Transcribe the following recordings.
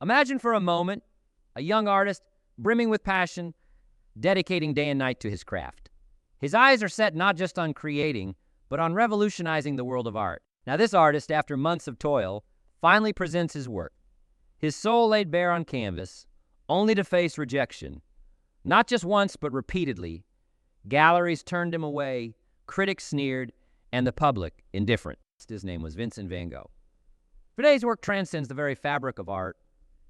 Imagine for a moment a young artist brimming with passion, dedicating day and night to his craft. His eyes are set not just on creating, but on revolutionizing the world of art. Now, this artist, after months of toil, finally presents his work. His soul laid bare on canvas, only to face rejection. Not just once, but repeatedly. Galleries turned him away, critics sneered, and the public indifferent. His name was Vincent van Gogh. Today's work transcends the very fabric of art,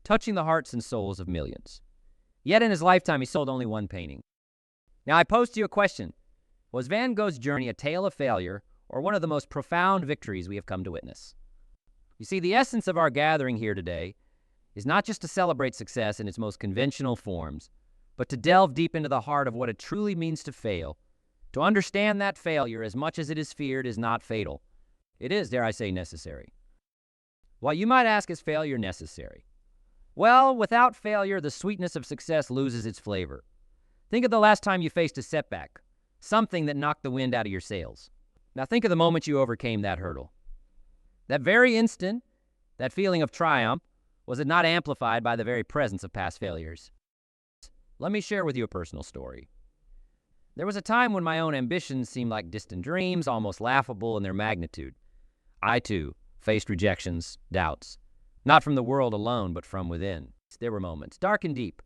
touching the hearts and souls of millions. Yet in his lifetime, he sold only one painting. Now, I pose to you a question. Was Van Gogh's journey a tale of failure or one of the most profound victories we have come to witness? You see, the essence of our gathering here today is not just to celebrate success in its most conventional forms, but to delve deep into the heart of what it truly means to fail, to understand that failure, as much as it is feared, is not fatal. It is, dare I say, necessary. Well, you might ask, is failure necessary? Well, without failure, the sweetness of success loses its flavor. Think of the last time you faced a setback, something that knocked the wind out of your sails. Now think of the moment you overcame that hurdle. That very instant, that feeling of triumph, was it not amplified by the very presence of past failures? Let me share with you a personal story. There was a time when my own ambitions seemed like distant dreams, almost laughable in their magnitude. I, too, faced rejections, doubts, not from the world alone, but from within. There were moments, dark and deep,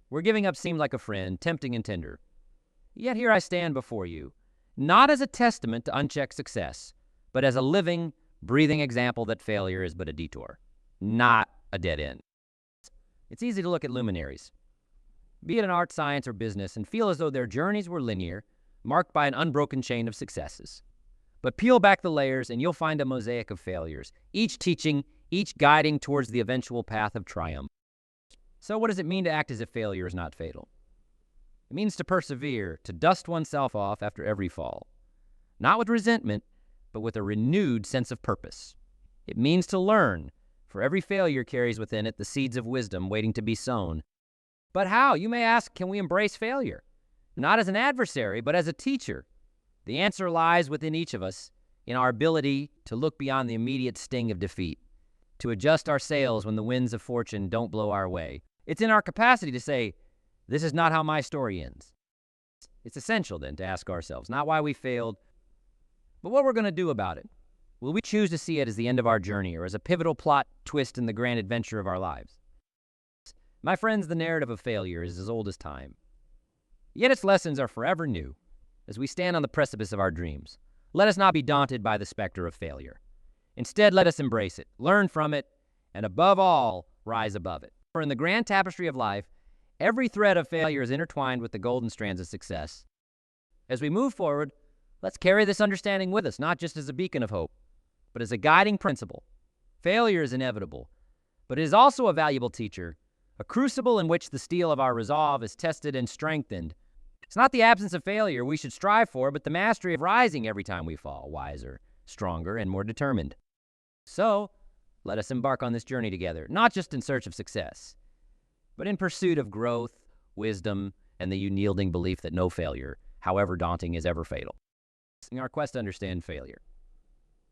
where giving up seemed like a friend, tempting and tender. Yet here I stand before you, not as a testament to unchecked success, but as a living, breathing example that failure is but a detour, not a dead end. It's easy to look at luminaries, be it in art, science, or business, and feel as though their journeys were linear, marked by an unbroken chain of successes. But peel back the layers and you'll find a mosaic of failures, each teaching, each guiding towards the eventual path of triumph. So what does it mean to act as if failure is not fatal? It means to persevere, to dust oneself off after every fall. Not with resentment, but with a renewed sense of purpose. It means to learn, for every failure carries within it the seeds of wisdom waiting to be sown. But how? You may ask, can we embrace failure? Not as an adversary, but as a teacher. The answer lies within each of us, in our ability to look beyond the immediate sting of defeat, to adjust our sails when the winds of fortune don't blow our way. It's in our capacity to say, this is not how my story ends. It's essential, then, to ask ourselves, not why we failed, but what we're going to do about it. Will we choose to see it as the end of our journey or as a pivotal plot twist in the grand adventure of our lives? My friends, the narrative of failure is as old as time. Yet its lessons are forever new. As we stand on the precipice of our dreams, let us not be daunted by the specter of failure. Instead, let us embrace it, learn from it, and above all, rise above it. For in the grand tapestry of life, every thread of failure is intertwined with the golden strands of success. As we move forward, let's carry this understanding with us, not just as a beacon of hope, but as a guiding principle. Failure is inevitable, but it is also a valuable teacher, a crucible in which the steel of our resolve is tested and strengthened. It's not the absence of failure we should strive for, but the mastery of rising every time we fall, wiser, stronger, and more determined. So, let us embark on this journey together, not just in search of success, but in pursuit of growth, wisdom, and the unyielding belief that no failure, however daunting, is ever fatal. In our quest to understand failure,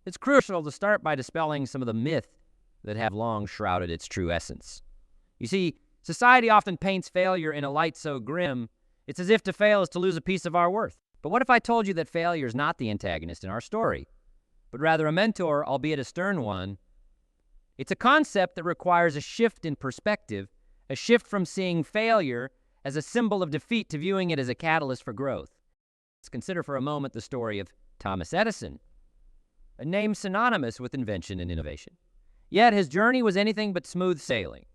it's crucial to start by dispelling some of the myths that have long shrouded its true essence. You see, society often paints failure in a light so grim, it's as if to fail is to lose a piece of our worth. But what if I told you that failure is not the antagonist in our story, but rather a mentor, albeit a stern one? It's a concept that requires a shift in perspective, a shift from seeing failure as a symbol of defeat to viewing it as a catalyst for growth. Let's consider for a moment the story of Thomas Edison, a name synonymous with invention and innovation. Yet his journey was anything but smooth sailing.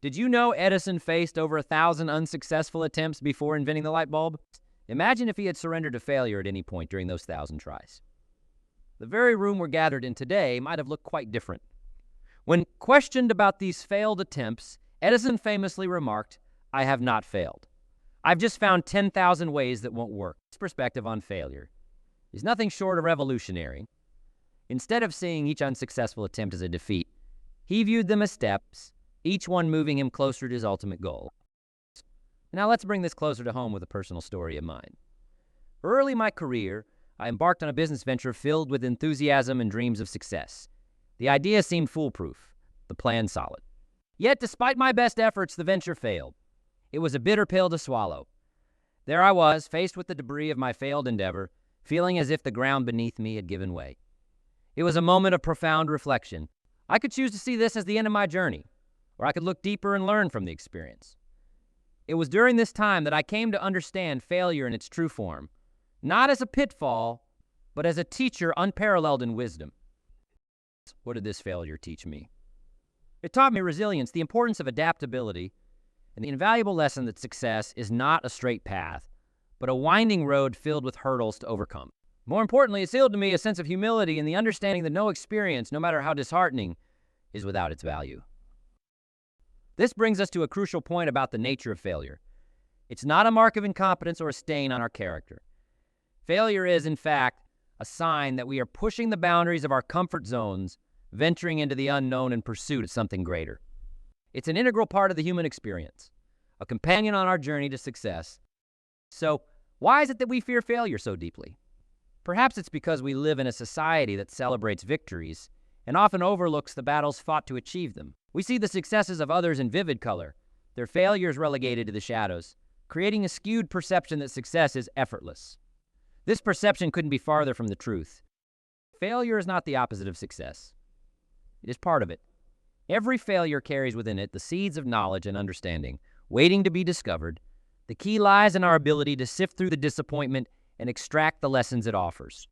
Did you know Edison faced over 1,000 unsuccessful attempts before inventing the light bulb? Imagine if he had surrendered to failure at any point during those 1,000 tries. The very room we're gathered in today might have looked quite different. When questioned about these failed attempts, Edison famously remarked, "I have not failed. I've just found 10,000 ways that won't work." His perspective on failure is nothing short of revolutionary. Instead of seeing each unsuccessful attempt as a defeat, he viewed them as steps, each one moving him closer to his ultimate goal. Now let's bring this closer to home with a personal story of mine. Early in my career, I embarked on a business venture filled with enthusiasm and dreams of success. The idea seemed foolproof, the plan solid. Yet, despite my best efforts, the venture failed. It was a bitter pill to swallow. There I was, faced with the debris of my failed endeavor, feeling as if the ground beneath me had given way. It was a moment of profound reflection. I could choose to see this as the end of my journey, or I could look deeper and learn from the experience. It was during this time that I came to understand failure in its true form, not as a pitfall, but as a teacher unparalleled in wisdom. What did this failure teach me? It taught me resilience, the importance of adaptability, and the invaluable lesson that success is not a straight path, but a winding road filled with hurdles to overcome. More importantly, it instilled to me a sense of humility and the understanding that no experience, no matter how disheartening, is without its value. This brings us to a crucial point about the nature of failure. It's not a mark of incompetence or a stain on our character. Failure is, in fact, a sign that we are pushing the boundaries of our comfort zones, venturing into the unknown in pursuit of something greater. It's an integral part of the human experience, a companion on our journey to success. So, why is it that we fear failure so deeply? Perhaps it's because we live in a society that celebrates victories and often overlooks the battles fought to achieve them. We see the successes of others in vivid color, their failures relegated to the shadows, creating a skewed perception that success is effortless. This perception couldn't be farther from the truth. Failure is not the opposite of success. It is part of it. Every failure carries within it the seeds of knowledge and understanding, waiting to be discovered. The key lies in our ability to sift through the disappointment and extract the lessons it offers.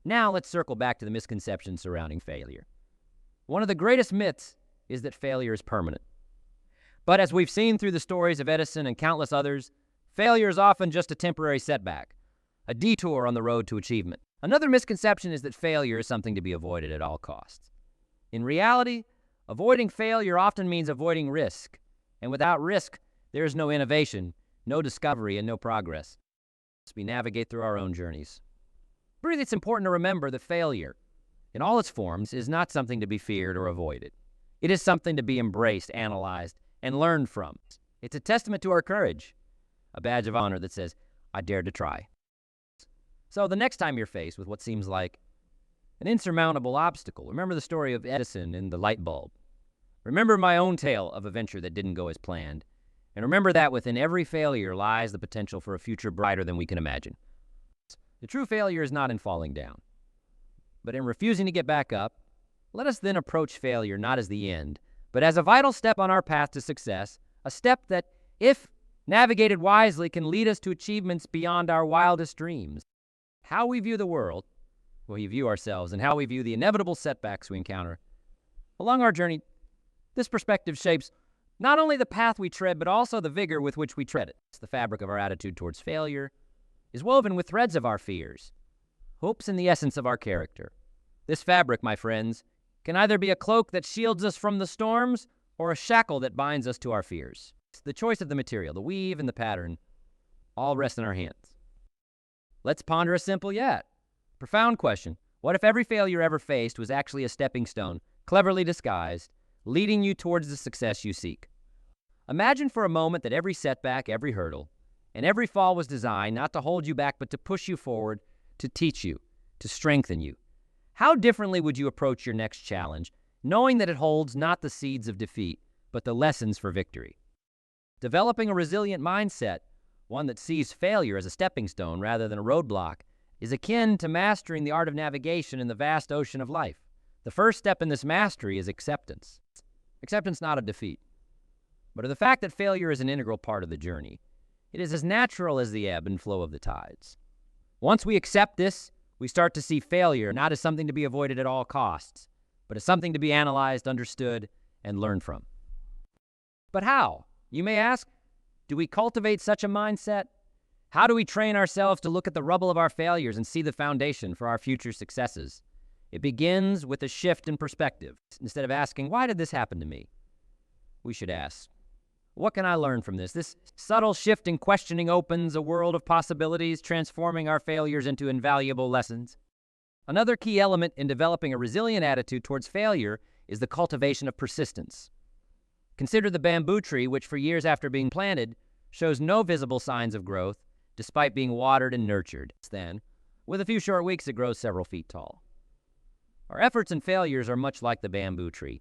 Now let's circle back to the misconceptions surrounding failure. One of the greatest myths is that failure is permanent. But as we've seen through the stories of Edison and countless others, failure is often just a temporary setback, a detour on the road to achievement. Another misconception is that failure is something to be avoided at all costs. In reality, avoiding failure often means avoiding risk, and without risk, there is no innovation, no discovery, and no progress as we navigate through our own journeys. Really, it's important to remember that failure, in all its forms, is not something to be feared or avoided. It is something to be embraced, analyzed, and learned from. It's a testament to our courage, a badge of honor that says, I dared to try. So the next time you're faced with what seems like an insurmountable obstacle, remember the story of Edison and the light bulb. Remember my own tale of a venture that didn't go as planned. And remember that within every failure lies the potential for a future brighter than we can imagine. The true failure is not in falling down, but in refusing to get back up. Let us then approach failure not as the end, but as a vital step on our path to success, a step that, if navigated wisely, can lead us to achievements beyond our wildest dreams. How we view the world, we view ourselves, and how we view the inevitable setbacks we encounter along our journey, this perspective shapes not only the path we tread, but also the vigor with which we tread it. The fabric of our attitude towards failure is woven with threads of our fears, hopes, and the essence of our character. This fabric, my friends, can either be a cloak that shields us from the storms or a shackle that binds us to our fears. The choice of the material, the weave, and the pattern all rest in our hands. Let's ponder a simple yet profound question. What if every failure ever faced was actually a stepping stone, cleverly disguised, leading you towards the success you seek? Imagine for a moment that every setback, every hurdle, and every fall was designed not to hold you back, but to push you forward, to teach you, to strengthen you. How differently would you approach your next challenge, knowing that it holds not the seeds of defeat, but the lessons for victory? Developing a resilient mindset, one that sees failure as a stepping stone rather than a roadblock, is akin to mastering the art of navigation in the vast ocean of life. The first step in this mastery is acceptance. Acceptance not of defeat, but of the fact that failure is an integral part of the journey. It is as natural as the ebb and flow of the tides. Once we accept this, we start to see failure not as something to be avoided at all costs, but as something to be analyzed, understood, and learned from. But how? You may ask, do we cultivate such a mindset? How do we train ourselves to look at the rubble of our failures and see the foundation for our future successes? It begins with a shift in perspective. Instead of asking, why did this happen to me? We should ask, what can I learn from this? This subtle shift in questioning opens a world of possibilities, transforming our failures into invaluable lessons. Another key element in developing a resilient attitude towards failure is the cultivation of persistence. Consider the bamboo tree, which for years after being planted, shows no visible signs of growth, despite being watered and nurtured. Then, with a few short weeks, it grows several feet tall. Our efforts and failures are much like the bamboo tree.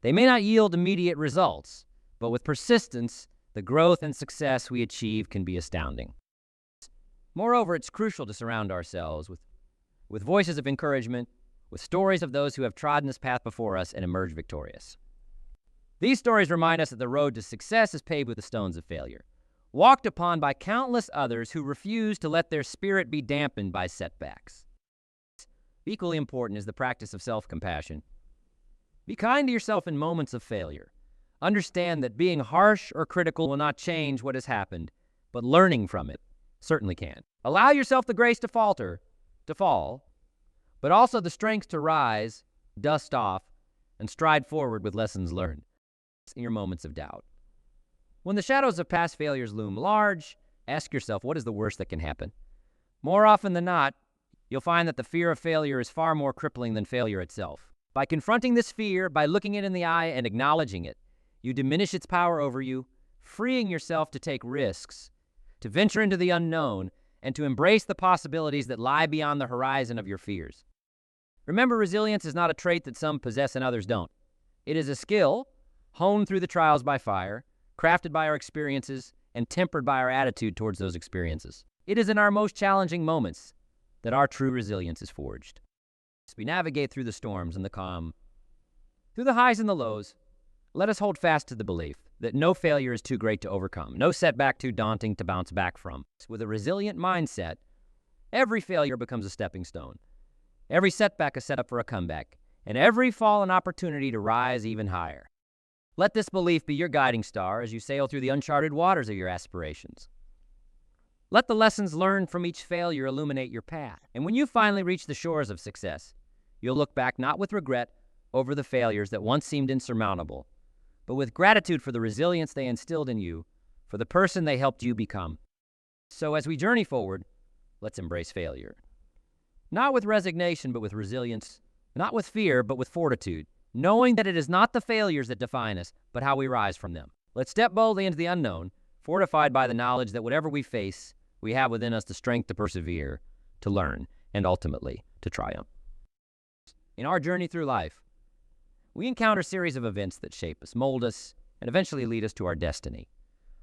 They may not yield immediate results, but with persistence, the growth and success we achieve can be astounding. Moreover, it's crucial to surround ourselves with voices of encouragement, with stories of those who have trodden this path before us and emerged victorious. These stories remind us that the road to success is paved with the stones of failure, walked upon by countless others who refuse to let their spirit be dampened by setbacks. Equally important is the practice of self-compassion. Be kind to yourself in moments of failure. Understand that being harsh or critical will not change what has happened, but learning from it certainly can. Allow yourself the grace to fall, but also the strength to rise, dust off, and stride forward with lessons learned in your moments of doubt. When the shadows of past failures loom large, ask yourself, what is the worst that can happen? More often than not, you'll find that the fear of failure is far more crippling than failure itself. By confronting this fear, by looking it in the eye and acknowledging it, you diminish its power over you, freeing yourself to take risks, to venture into the unknown, and to embrace the possibilities that lie beyond the horizon of your fears. Remember, resilience is not a trait that some possess and others don't. It is a skill honed through the trials by fire, crafted by our experiences, and tempered by our attitude towards those experiences. It is in our most challenging moments that our true resilience is forged. As we navigate through the storms and the calm, through the highs and the lows, let us hold fast to the belief that no failure is too great to overcome, no setback too daunting to bounce back from. With a resilient mindset, every failure becomes a stepping stone. Every setback is set up for a comeback, and every fall an opportunity to rise even higher. Let this belief be your guiding star as you sail through the uncharted waters of your aspirations. Let the lessons learned from each failure illuminate your path. And when you finally reach the shores of success, you'll look back not with regret over the failures that once seemed insurmountable, but with gratitude for the resilience they instilled in you, for the person they helped you become. So as we journey forward, let's embrace failure. Not with resignation, but with resilience. Not with fear, but with fortitude. Knowing that it is not the failures that define us, but how we rise from them. Let's step boldly into the unknown, fortified by the knowledge that whatever we face, we have within us the strength to persevere, to learn, and ultimately to triumph. In our journey through life, we encounter a series of events that shape us, mold us, and eventually lead us to our destiny.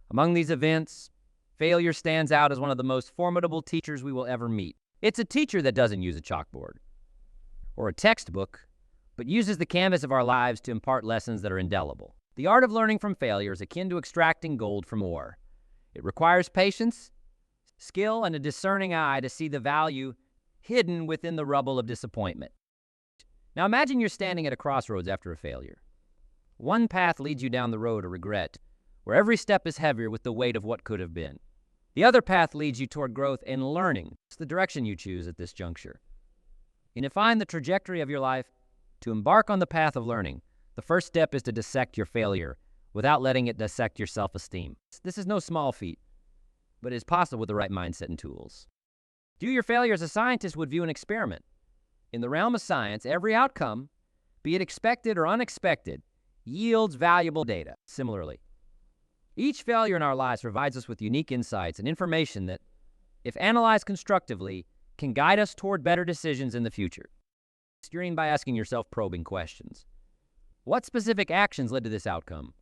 Among these events, failure stands out as one of the most formidable teachers we will ever meet. It's a teacher that doesn't use a chalkboard or a textbook, but uses the canvas of our lives to impart lessons that are indelible. The art of learning from failure is akin to extracting gold from ore. It requires patience, skill, and a discerning eye to see the value hidden within the rubble of disappointment. Now imagine you're standing at a crossroads after a failure. One path leads you down the road of regret, where every step is heavier with the weight of what could have been. The other path leads you toward growth and learning. It's the direction you choose at this juncture. And to find the trajectory of your life, to embark on the path of learning, the first step is to dissect your failure without letting it dissect your self-esteem. This is no small feat, but it is possible with the right mindset and tools. View your failure as a scientist would view an experiment. In the realm of science, every outcome, be it expected or unexpected, yields valuable data. Similarly, each failure in our lives provides us with unique insights and information that, if analyzed constructively, can guide us toward better decisions in the future. Steering by asking yourself probing questions. What specific actions led to this outcome?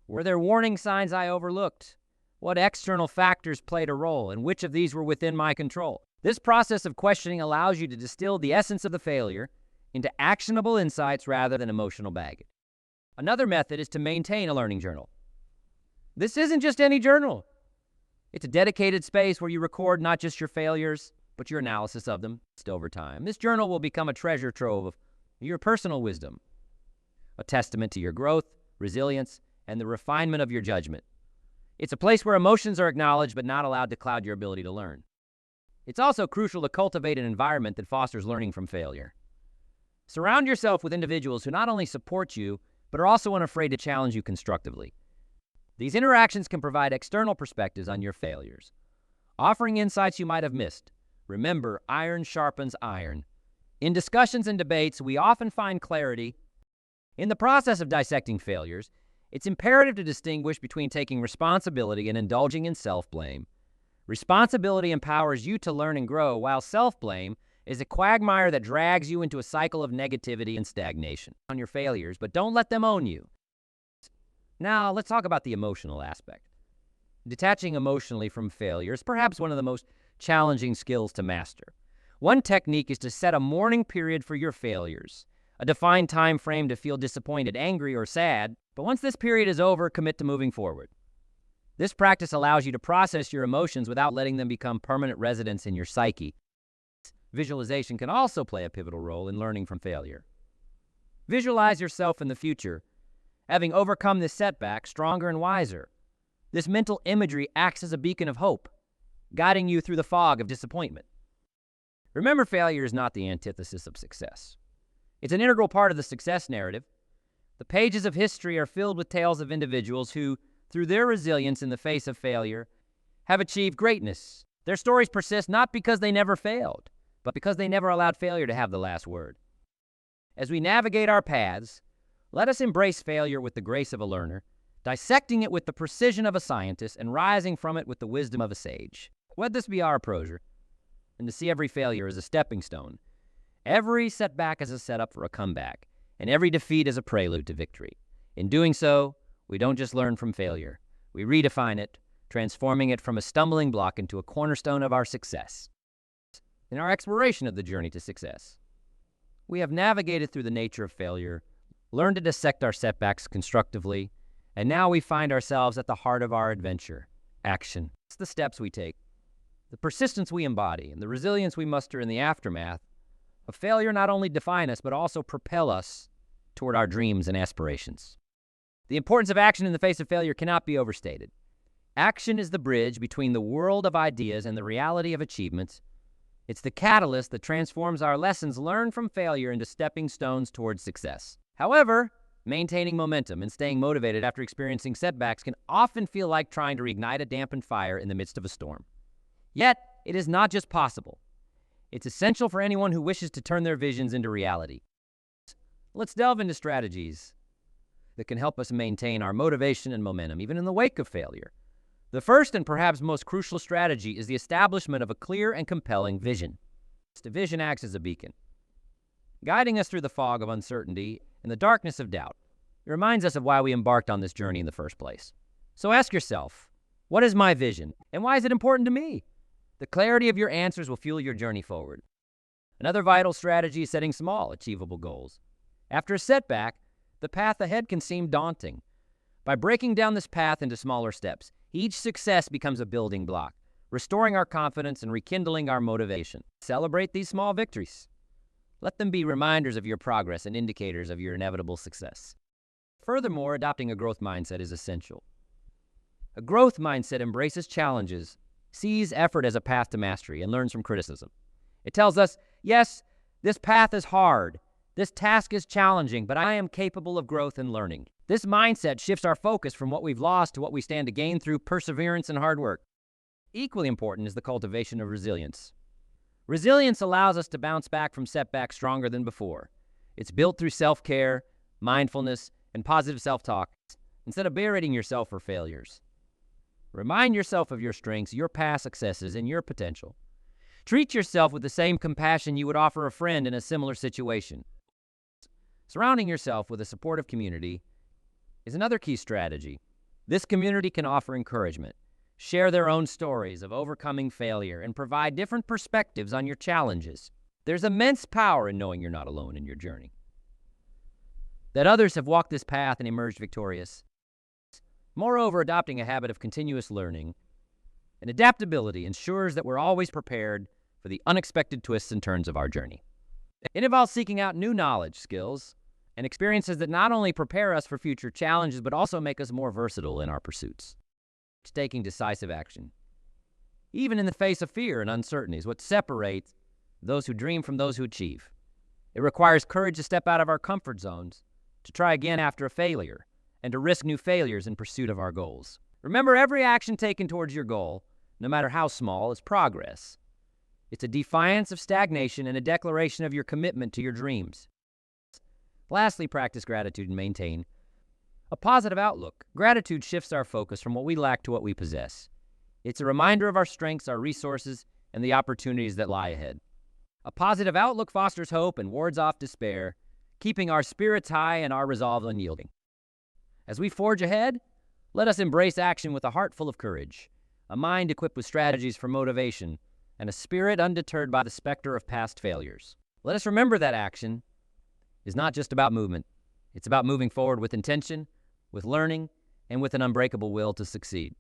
Were there warning signs I overlooked? What external factors played a role, and which of these were within my control? This process of questioning allows you to distill the essence of the failure into actionable insights rather than emotional baggage. Another method is to maintain a learning journal. This isn't just any journal. It's a dedicated space where you record not just your failures, but your analysis of them over time. This journal will become a treasure trove of your personal wisdom, a testament to your growth, resilience, and the refinement of your judgment. It's a place where emotions are acknowledged but not allowed to cloud your ability to learn. It's also crucial to cultivate an environment that fosters learning from failure. Surround yourself with individuals who not only support you, but are also unafraid to challenge you constructively. These interactions can provide external perspectives on your failures, offering insights you might have missed. Remember, iron sharpens iron. In discussions and debates, we often find clarity. In the process of dissecting failures, it's imperative to distinguish between taking responsibility and indulging in self-blame. Responsibility empowers you to learn and grow, while self-blame is a quagmire that drags you into a cycle of negativity and stagnation on your failures, but don't let them own you. Now, let's talk about the emotional aspect. Detaching emotionally from failure is perhaps one of the most challenging skills to master. One technique is to set a mourning period for your failures, a defined time frame to feel disappointed, angry, or sad, but once this period is over, commit to moving forward. This practice allows you to process your emotions without letting them become permanent residents in your psyche. Visualization can also play a pivotal role in learning from failure. Visualize yourself in the future, having overcome this setback stronger and wiser. This mental imagery acts as a beacon of hope, guiding you through the fog of disappointment. Remember, failure is not the antithesis of success. It's an integral part of the success narrative. The pages of history are filled with tales of individuals who, through their resilience in the face of failure, have achieved greatness. Their stories persist not because they never failed, but because they never allowed failure to have the last word. As we navigate our paths, let us embrace failure with the grace of a learner, dissecting it with the precision of a scientist, and rising from it with the wisdom of a sage. Let this be our approach, and to see every failure as a stepping stone. Every setback is a setup for a comeback, and every defeat is a prelude to victory. In doing so, we don't just learn from failure. We redefine it, transforming it from a stumbling block into a cornerstone of our success. In our exploration of the journey to success, we have navigated through the nature of failure, learned to dissect our setbacks constructively, and now we find ourselves at the heart of our adventure, action. It's the steps we take, the persistence we embody, and the resilience we muster in the aftermath of failure not only define us, but also propel us toward our dreams and aspirations. The importance of action in the face of failure cannot be overstated. Action is the bridge between the world of ideas and the reality of achievements. It's the catalyst that transforms our lessons learned from failure into stepping stones towards success. However, maintaining momentum and staying motivated after experiencing setbacks can often feel like trying to reignite a dampened fire in the midst of a storm. Yet, it is not just possible. It's essential for anyone who wishes to turn their visions into reality. Let's delve into strategies that can help us maintain our motivation and momentum, even in the wake of failure. The first and perhaps most crucial strategy is the establishment of a clear and compelling vision. The vision acts as a beacon, guiding us through the fog of uncertainty and the darkness of doubt. It reminds us of why we embarked on this journey in the first place. So ask yourself, what is my vision, and why is it important to me? The clarity of your answers will fuel your journey forward. Another vital strategy is setting small, achievable goals. After a setback, the path ahead can seem daunting. By breaking down this path into smaller steps, each success becomes a building block, restoring our confidence and rekindling our motivation. Celebrate these small victories. Let them be reminders of your progress and indicators of your inevitable success. Furthermore, adopting a growth mindset is essential. A growth mindset embraces challenges, sees effort as a path to mastery, and learns from criticism. It tells us, yes, this path is hard, this task is challenging, but I am capable of growth and learning. This mindset shifts our focus from what we've lost to what we stand to gain through perseverance and hard work. Equally important is the cultivation of resilience. Resilience allows us to bounce back from setbacks stronger than before. It's built through self-care, mindfulness, and positive self-talk, instead of berating yourself for failures. Remind yourself of your strengths, your past successes, and your potential. Treat yourself with the same compassion you would offer a friend in a similar situation. Surrounding yourself with a supportive community is another key strategy. This community can offer encouragement, share their own stories of overcoming failure, and provide different perspectives on your challenges. There's immense power in knowing you're not alone in your journey, that others have walked this path and emerged victorious. Moreover, adopting a habit of continuous learning and adaptability ensures that we're always prepared for the unexpected twists and turns of our journey. It involves seeking out new knowledge, skills, and experiences that not only prepare us for future challenges, but also make us more versatile in our pursuits. It's taking decisive action, even in the face of fear and uncertainty, is what separates those who dream from those who achieve. It requires courage to step out of our comfort zones, to try again after a failure, and to risk new failures in pursuit of our goals. Remember, every action taken towards your goal, no matter how small, is progress. It's a defiance of stagnation and a declaration of your commitment to your dreams. Lastly, practice gratitude and maintain a positive outlook. Gratitude shifts our focus from what we lack to what we possess. It's a reminder of our strengths, our resources, and the opportunities that lie ahead. A positive outlook fosters hope and wards off despair, keeping our spirits high and our resolve unyielding. As we forge ahead, let us embrace action with a heart full of courage, a mind equipped with strategies for motivation, and a spirit undeterred by the specter of past failures. Let us remember that action is not just about movement. It's about moving forward with intention, with learning, and with an unbreakable will to succeed.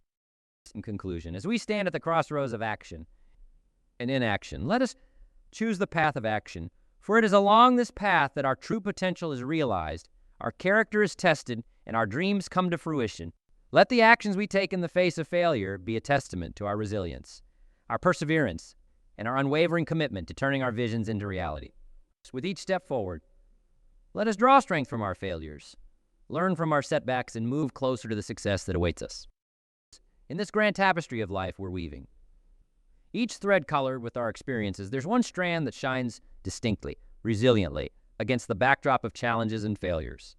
In conclusion, as we stand at the crossroads of action and inaction, let us choose the path of action, for it is along this path that our true potential is realized, our character is tested, and our dreams come to fruition. Let the actions we take in the face of failure be a testament to our resilience, our perseverance, and our unwavering commitment to turning our visions into reality. With each step forward, let us draw strength from our failures, learn from our setbacks, and move closer to the success that awaits us. In this grand tapestry of life we're weaving, each thread colored with our experiences, there's one strand that shines distinctly, resiliently, against the backdrop of challenges and failures.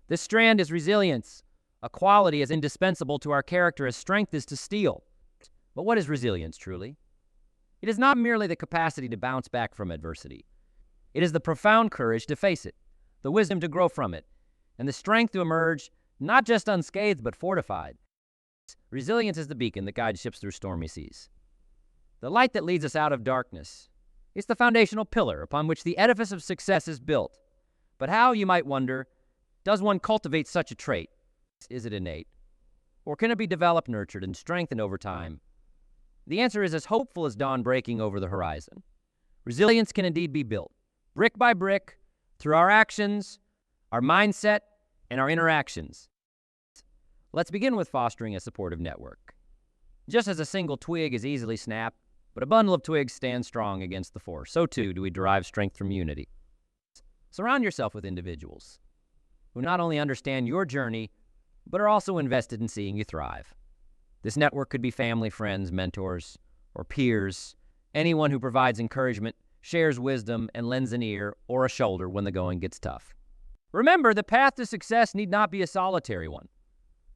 This strand is resilience, a quality as indispensable to our character as strength is to steel. But what is resilience, truly? It is not merely the capacity to bounce back from adversity. It is the profound courage to face it, the wisdom to grow from it, and the strength to emerge not just unscathed but fortified. Resilience is the beacon that guides ships through stormy seas, the light that leads us out of darkness. It's the foundational pillar upon which the edifice of success is built. But how, you might wonder, does one cultivate such a trait? Is it innate? Or can it be developed, nurtured, and strengthened over time? The answer is as hopeful as dawn breaking over the horizon. Resilience can indeed be built, brick by brick, through our actions, our mindset, and our interactions. Let's begin with fostering a supportive network. Just as a single twig is easily snapped, but a bundle of twigs stands strong against the force, so too do we derive strength from unity. Surround yourself with individuals who not only understand your journey, but are also invested in seeing you thrive. This network could be family, friends, mentors, or peers, anyone who provides encouragement, shares wisdom, and lends an ear or a shoulder when the going gets tough. Remember, the path to success need not be a solitary one.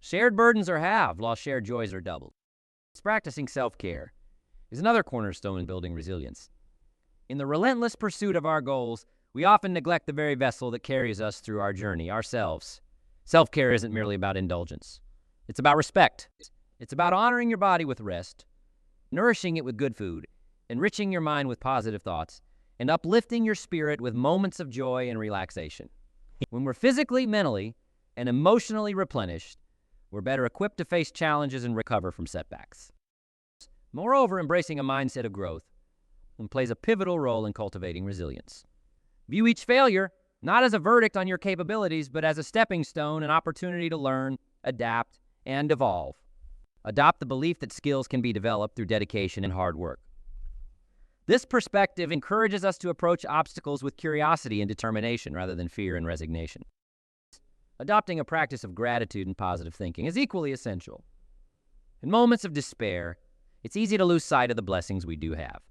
Shared burdens are halved, while shared joys are doubled. Practicing self-care is another cornerstone in building resilience. In the relentless pursuit of our goals, we often neglect the very vessel that carries us through our journey, ourselves. Self-care isn't merely about indulgence. It's about respect. It's about honoring your body with rest, nourishing it with good food, enriching your mind with positive thoughts, and uplifting your spirit with moments of joy and relaxation. When we're physically, mentally, and emotionally replenished, we're better equipped to face challenges and recover from setbacks. Moreover, embracing a mindset of growth plays a pivotal role in cultivating resilience. View each failure not as a verdict on your capabilities, but as a stepping stone, an opportunity to learn, adapt, and evolve. Adopt the belief that skills can be developed through dedication and hard work. This perspective encourages us to approach obstacles with curiosity and determination rather than fear and resignation. Adopting a practice of gratitude and positive thinking is equally essential. In moments of despair, it's easy to lose sight of the blessings we do have.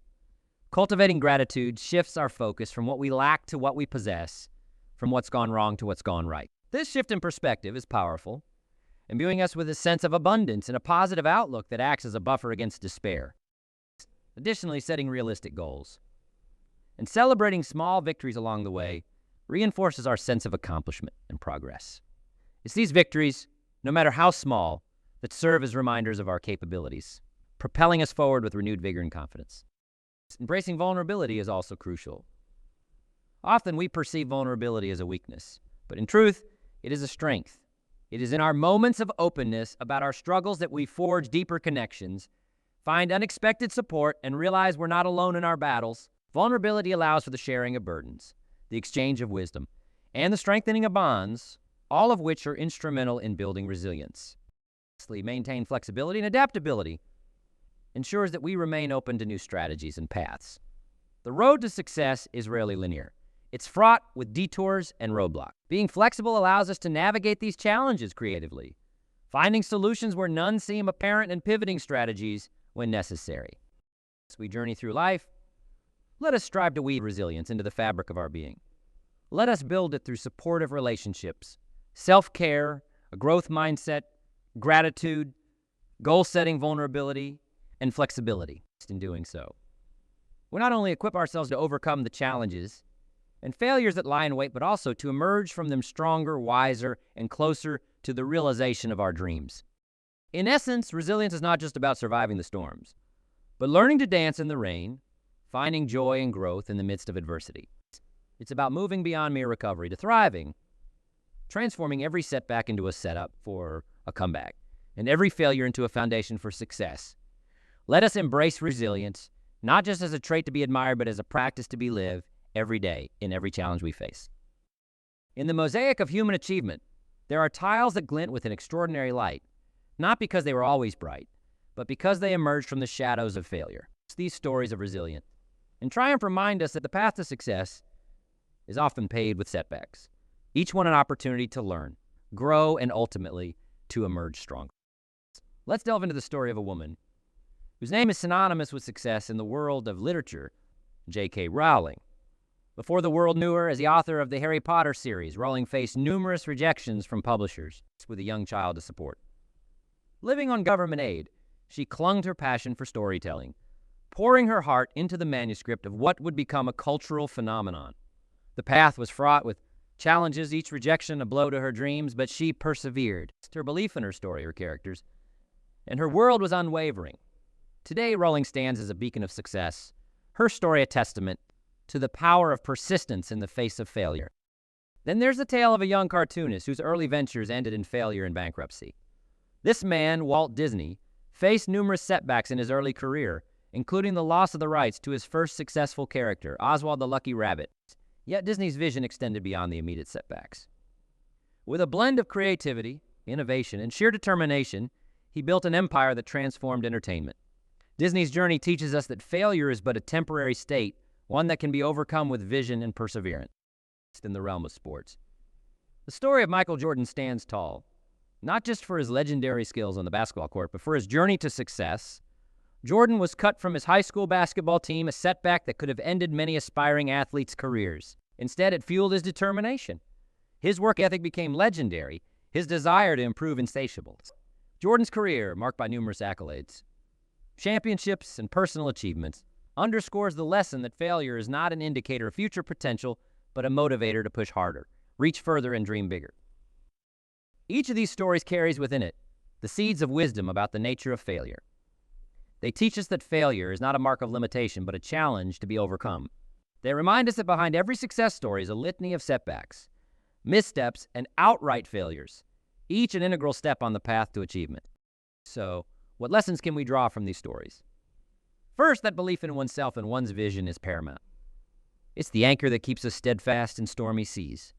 Cultivating gratitude shifts our focus from what we lack to what we possess, from what's gone wrong to what's gone right. This shift in perspective is powerful, imbuing us with a sense of abundance and a positive outlook that acts as a buffer against despair. Additionally, setting realistic goals and celebrating small victories along the way reinforces our sense of accomplishment and progress. It's these victories, no matter how small, that serve as reminders of our capabilities, propelling us forward with renewed vigor and confidence. Embracing vulnerability is also crucial. Often we perceive vulnerability as a weakness, but in truth, it is a strength. It is in our moments of openness about our struggles that we forge deeper connections, find unexpected support, and realize we're not alone in our battles. Vulnerability allows for the sharing of burdens, the exchange of wisdom, and the strengthening of bonds, all of which are instrumental in building resilience. Lastly, maintain flexibility and adaptability ensures that we remain open to new strategies and paths. The road to success is rarely linear. It's fraught with detours and roadblocks. Being flexible allows us to navigate these challenges creatively, finding solutions where none seem apparent and pivoting strategies when necessary. As we journey through life, let us strive to weave resilience into the fabric of our being. Let us build it through supportive relationships, self-care, a growth mindset, gratitude, goal-setting vulnerability, and flexibility in doing so. We not only equip ourselves to overcome the challenges and failures that lie in wait, but also to emerge from them stronger, wiser, and closer to the realization of our dreams. In essence, resilience is not just about surviving the storms, but learning to dance in the rain, finding joy and growth in the midst of adversity. It's about moving beyond mere recovery to thriving, transforming every setback into a setup for a comeback, and every failure into a foundation for success. Let us embrace resilience, not just as a trait to be admired, but as a practice to be lived every day in every challenge we face. In the mosaic of human achievement, there are tiles that glint with an extraordinary light, not because they were always bright, but because they emerged from the shadows of failure. These stories of resilience and triumph remind us that the path to success is often paved with setbacks, each one an opportunity to learn, grow, and ultimately to emerge stronger. Let's delve into the story of a woman whose name is synonymous with success in the world of literature, J.K. Rowling. Before the world knew her as the author of the Harry Potter series, Rowling faced numerous rejections from publishers with a young child to support. Living on government aid, she clung to her passion for storytelling, pouring her heart into the manuscript of what would become a cultural phenomenon. The path was fraught with challenges, each rejection a blow to her dreams, but she persevered. Her belief in her story, her characters, and her world was unwavering. Today, Rowling stands as a beacon of success, her story a testament to the power of persistence in the face of failure. Then there's the tale of a young cartoonist whose early ventures ended in failure and bankruptcy. This man, Walt Disney, faced numerous setbacks in his early career, including the loss of the rights to his first successful character, Oswald the Lucky Rabbit. Yet Disney's vision extended beyond the immediate setbacks. With a blend of creativity, innovation, and sheer determination, he built an empire that transformed entertainment. Disney's journey teaches us that failure is but a temporary state, one that can be overcome with vision and perseverance. In the realm of sports, the story of Michael Jordan stands tall, not just for his legendary skills on the basketball court, but for his journey to success. Jordan was cut from his high school basketball team, a setback that could have ended many aspiring athletes' careers. Instead, it fueled his determination. His work ethic became legendary, his desire to improve insatiable. Jordan's career, marked by numerous accolades, championships, and personal achievements, underscores the lesson that failure is not an indicator of future potential, but a motivator to push harder, reach further, and dream bigger. Each of these stories carries within it the seeds of wisdom about the nature of failure. They teach us that failure is not a mark of limitation, but a challenge to be overcome. They remind us that behind every success story is a litany of setbacks, missteps, and outright failures, each an integral step on the path to achievement. So, what lessons can we draw from these stories? First, that belief in oneself and one's vision is paramount. It's the anchor that keeps us steadfast in stormy seas,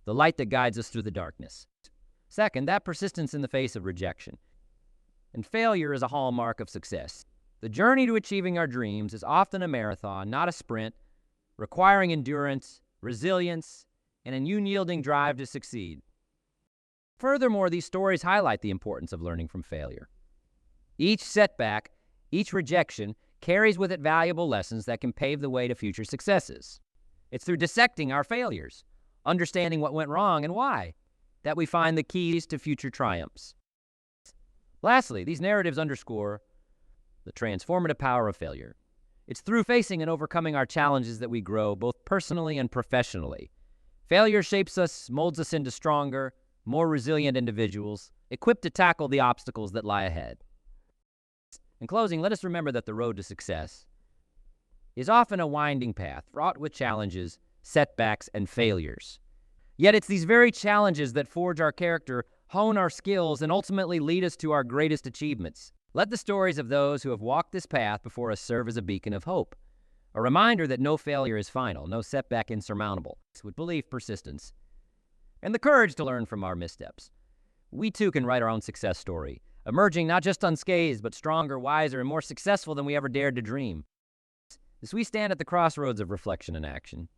the light that guides us through the darkness. Second, that persistence in the face of rejection. And failure is a hallmark of success. The journey to achieving our dreams is often a marathon, not a sprint, requiring endurance, resilience, and an unyielding drive to succeed. Furthermore, these stories highlight the importance of learning from failure. Each setback, each rejection, carries with it valuable lessons that can pave the way to future successes. It's through dissecting our failures, understanding what went wrong and why, that we find the keys to future triumphs. Lastly, these narratives underscore the transformative power of failure. It's through facing and overcoming our challenges that we grow, both personally and professionally. Failure shapes us, molds us into stronger, more resilient individuals, equipped to tackle the obstacles that lie ahead. In closing, let us remember that the road to success is often a winding path, fraught with challenges, setbacks, and failures. Yet it's these very challenges that forge our character, hone our skills, and ultimately lead us to our greatest achievements. Let the stories of those who have walked this path before us serve as a beacon of hope, a reminder that no failure is final, no setback insurmountable. With belief, persistence, and the courage to learn from our missteps, we too can write our own success story, emerging not just unscathed, but stronger, wiser, and more successful than we ever dared to dream. As we stand at the crossroads of reflection and action,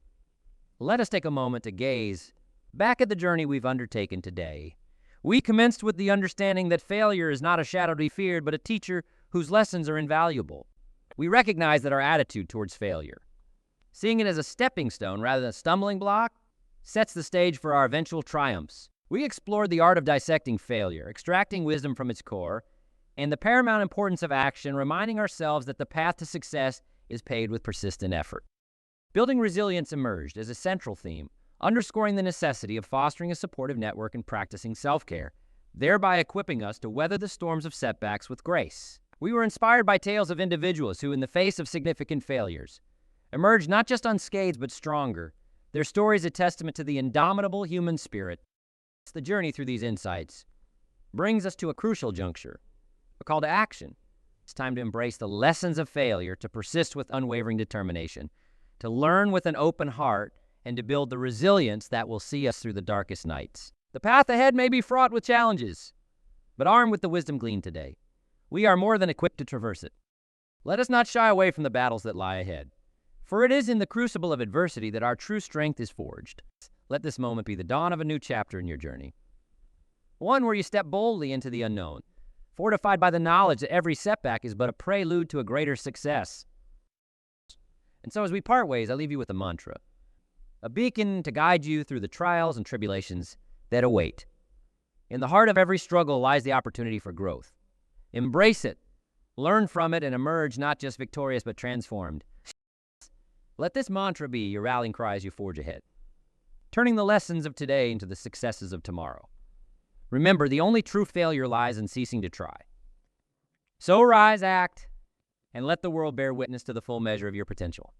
let us take a moment to gaze back at the journey we've undertaken today. We commenced with the understanding that failure is not a shadow to be feared, but a teacher whose lessons are invaluable. We recognize that our attitude towards failure, seeing it as a stepping stone rather than a stumbling block, sets the stage for our eventual triumphs. We explored the art of dissecting failure, extracting wisdom from its core, and the paramount importance of action, reminding ourselves that the path to success is paid with persistent effort. Building resilience emerged as a central theme, underscoring the necessity of fostering a supportive network and practicing self-care, thereby equipping us to weather the storms of setbacks with grace. We were inspired by tales of individuals who, in the face of significant failures, emerged not just unscathed but stronger. Their story is a testament to the indomitable human spirit. The journey through these insights brings us to a crucial juncture, a call to action. It's time to embrace the lessons of failure, to persist with unwavering determination, to learn with an open heart, and to build the resilience that will see us through the darkest nights. The path ahead may be fraught with challenges, but armed with the wisdom gleaned today, we are more than equipped to traverse it. Let us not shy away from the battles that lie ahead, for it is in the crucible of adversity that our true strength is forged. Let this moment be the dawn of a new chapter in your journey, one where you step boldly into the unknown, fortified by the knowledge that every setback is but a prelude to a greater success. And so as we part ways, I leave you with a mantra, a beacon to guide you through the trials and tribulations that await. In the heart of every struggle lies the opportunity for growth. Embrace it, learn from it, and emerge not just victorious but transformed. Let this mantra be your rallying cry as you forge ahead, turning the lessons of today into the successes of tomorrow. Remember, the only true failure lies in ceasing to try. So rise, act, and let the world bear witness to the full measure of your potential.